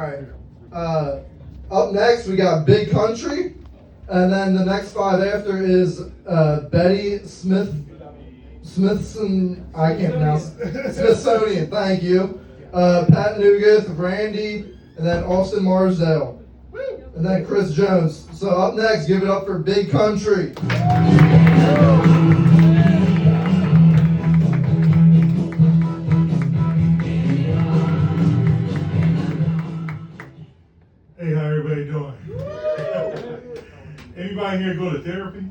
right. Up next, we got Big Country. And then the next five after is Betty Smithson, I can't pronounce it. Smithsonian, thank you. Pat Nugeth, Randy, and then Austin Marsdale. And then Chris Jones. So up next, give it up for Big Country. Hey, how everybody doing? Anybody here go to therapy?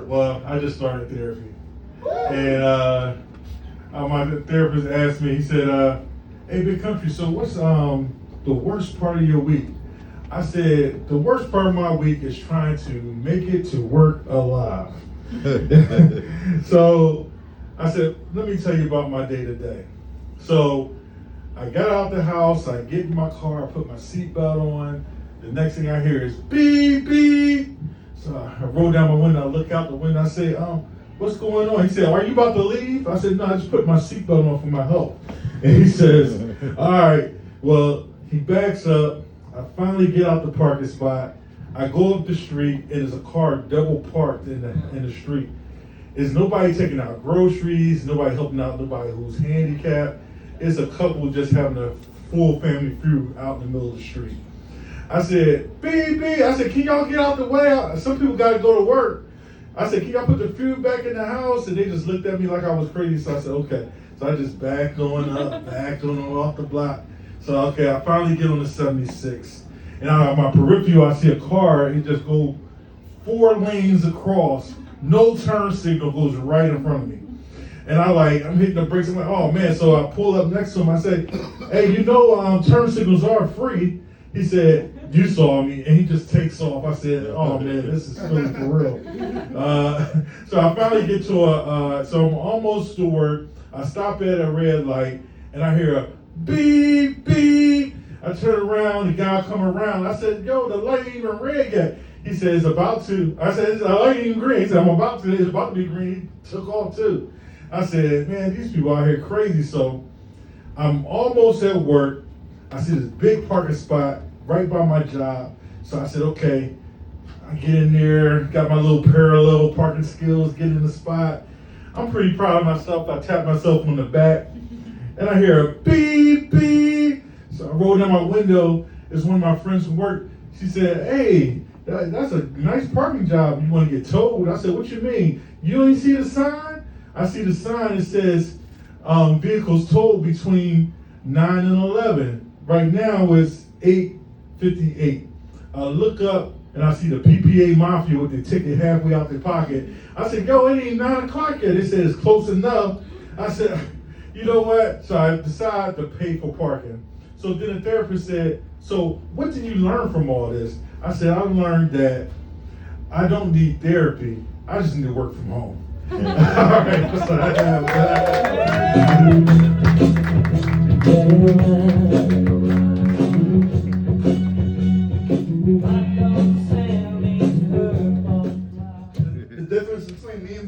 Well, I just started therapy. And my therapist asked me, he said, hey, Big Country, so what's the worst part of your week? I said, the worst part of my week is trying to make it to work alive. So I said, let me tell you about my day to day. So I got out the house, I get in my car, I put my seatbelt on. The next thing I hear is beep, beep. So I roll down my window, I look out the window, I say, what's going on? He said, are you about to leave? I said, no, I just put my seatbelt on for my health. And he says, all right, well, he backs up. I finally get out the parking spot. I go up the street, and there's a car double parked in the street. There's nobody taking out groceries, nobody helping out nobody who's handicapped. It's a couple just having a full family feud out in the middle of the street. I said, beep, beep. I said, can y'all get out the way? Some people got to go to work. I said, can y'all put the feud back in the house? And they just looked at me like I was crazy. So I said, okay. So I just backed on up, backed on off the block. So, okay, I finally get on the 76. And out of my peripheral, I see a car. It just goes 4 lanes across. No turn signal, goes right in front of me. And I'm hitting the brakes. I'm like, oh, man. So I pull up next to him. I say, hey, turn signals are free. He said, you saw me. And he just takes off. I said, oh, man, this is really for real. So I finally get to so I'm almost to work. I stop at a red light, and I hear a beep, beep. I turn around, the guy come around. I said, yo, the light ain't even red yet. He said, it's about to. I said, the light ain't even green. He said, it's about to be green. He took off too. I said, man, these people out here crazy. So I'm almost at work. I see this big parking spot right by my job. So I said, okay, I get in there, got my little parallel parking skills, get in the spot. I'm pretty proud of myself. I tap myself on the back, and I hear a beep, beep. So I roll down my window. It's one of my friends from work. She said, hey, that's a nice parking job. You want to get towed? I said, what you mean? You don't even see the sign? I see the sign. It says vehicles towed between 9 and 11. Right now it's 8:58. Look up, and I see the PPA Mafia with their ticket halfway out their pocket. I said, yo, it ain't 9 o'clock yet. They said it's close enough. I said, you know what? So I decided to pay for parking. So then the therapist said, so what did you learn from all this? I said, I learned that I don't need therapy. I just need to work from home. All right. So